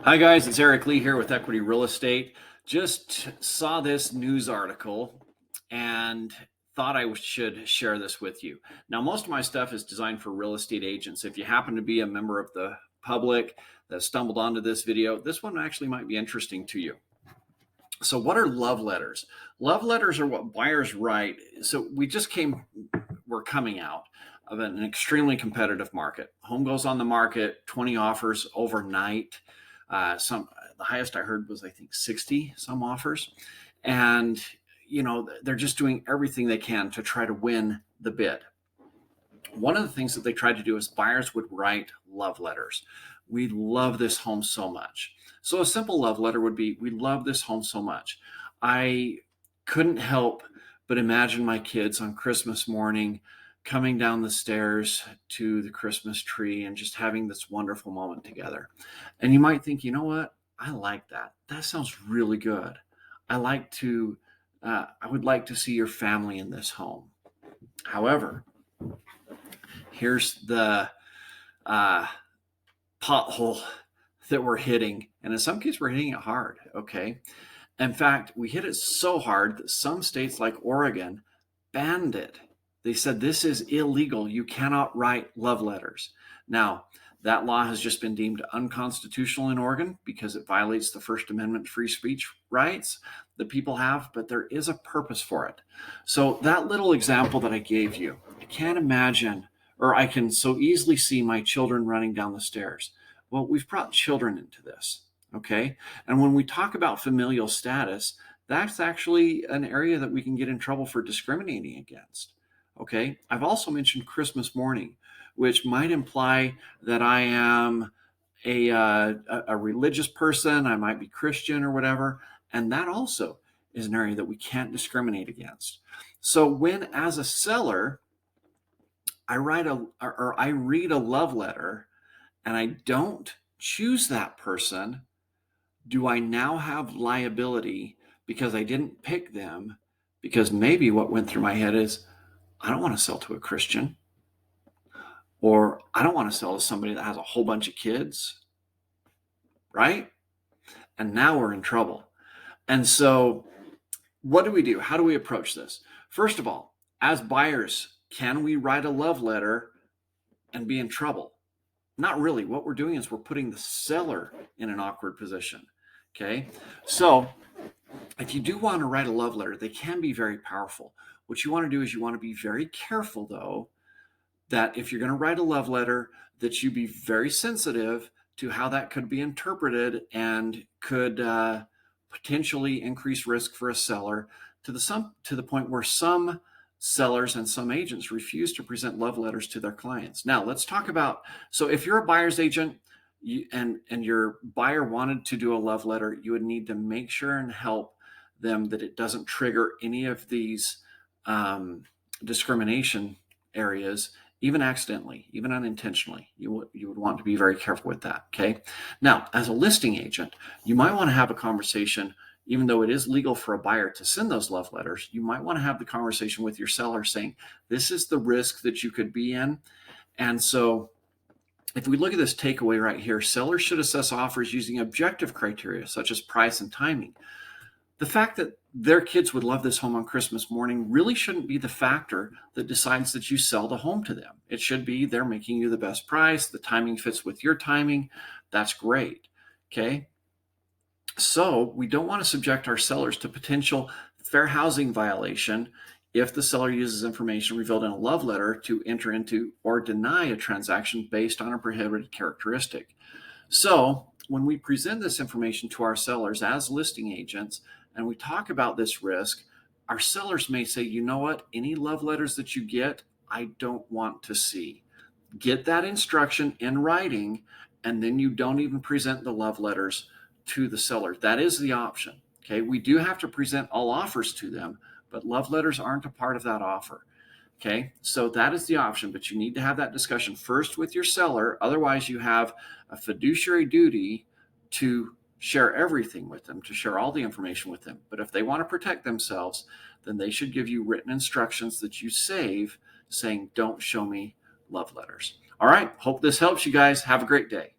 Hi, guys. It's Eric Lee here with Equity Real Estate. Just saw this news article and thought I should share this with you. Now, most of my stuff is designed for real estate agents. If you happen to be a member of the public that stumbled onto this video, this one actually might be interesting to you. So, what are love letters? Love letters are what buyers write. So, we're coming out of an extremely competitive market. Home goes on the market, 20 offers overnight. The highest I heard was, I think, 60 some offers. And, they're just doing everything they can to try to win the bid. One of the things that they tried to do is buyers would write love letters. We love this home so much. So a simple love letter would be, we love this home so much. I couldn't help but imagine my kids on Christmas morning coming down the stairs to the Christmas tree and just having this wonderful moment together. And you might think, you know what? I like that. That sounds really good. I would like to see your family in this home. However, here's the pothole that we're hitting. And in some cases, we're hitting it hard. Okay. In fact, we hit it so hard that some states like Oregon banned it. They said this is illegal. You cannot write love letters. Now, that law has just been deemed unconstitutional in Oregon because it violates the First Amendment free speech rights that people have, but there is a purpose for it. So that little example that I gave you, I can't imagine, or I can so easily see my children running down the stairs. Well, we've brought children into this, okay? And when we talk about familial status, that's actually an area that we can get in trouble for discriminating against. Okay, I've also mentioned Christmas morning, which might imply that I am a religious person. I might be Christian or whatever. And that also is an area that we can't discriminate against. So when, as a seller, I read a love letter and I don't choose that person, do I now have liability because I didn't pick them? Because maybe what went through my head is, I don't want to sell to a Christian, or I don't want to sell to somebody that has a whole bunch of kids, right? And now we're in trouble. And so what do we do? How do we approach this? First of all, as buyers, can we write a love letter and be in trouble? Not really. What we're doing is we're putting the seller in an awkward position. Okay. So if you do want to write a love letter, they can be very powerful. What you want to do is you want to be very careful, though, that if you're going to write a love letter, that you be very sensitive to how that could be interpreted and could potentially increase risk for a seller to the point where some sellers and some agents refuse to present love letters to their clients. Now, let's talk about, so if you're a buyer's agent and your buyer wanted to do a love letter, you would need to make sure and help them that it doesn't trigger any of these discrimination areas, even accidentally, even unintentionally. You would want to be very careful with that. Okay. Now, as a listing agent, you might want to have a conversation, even though it is legal for a buyer to send those love letters. You might want to have the conversation with your seller saying, this is the risk that you could be in. And so if we look at this takeaway right here, sellers should assess offers using objective criteria such as price and timing. The fact that their kids would love this home on Christmas morning really shouldn't be the factor that decides that you sell the home to them. It should be they're making you the best price, the timing fits with your timing. That's great. Okay. So we don't want to subject our sellers to potential fair housing violation if the seller uses information revealed in a love letter to enter into or deny a transaction based on a prohibited characteristic. So when we present this information to our sellers as listing agents and we talk about this risk, our sellers may say, you know what, any love letters that you get, I don't want to see. Get that instruction in writing, and then you don't even present the love letters to the seller. That is the option. Okay, we do have to present all offers to them, but love letters aren't a part of that offer. Okay, so that is the option, but you need to have that discussion first with your seller. Otherwise, you have a fiduciary duty to share everything with them, to share all the information with them. But if they want to protect themselves, then they should give you written instructions that you save saying, don't show me love letters. All right, hope this helps you guys. Have a great day.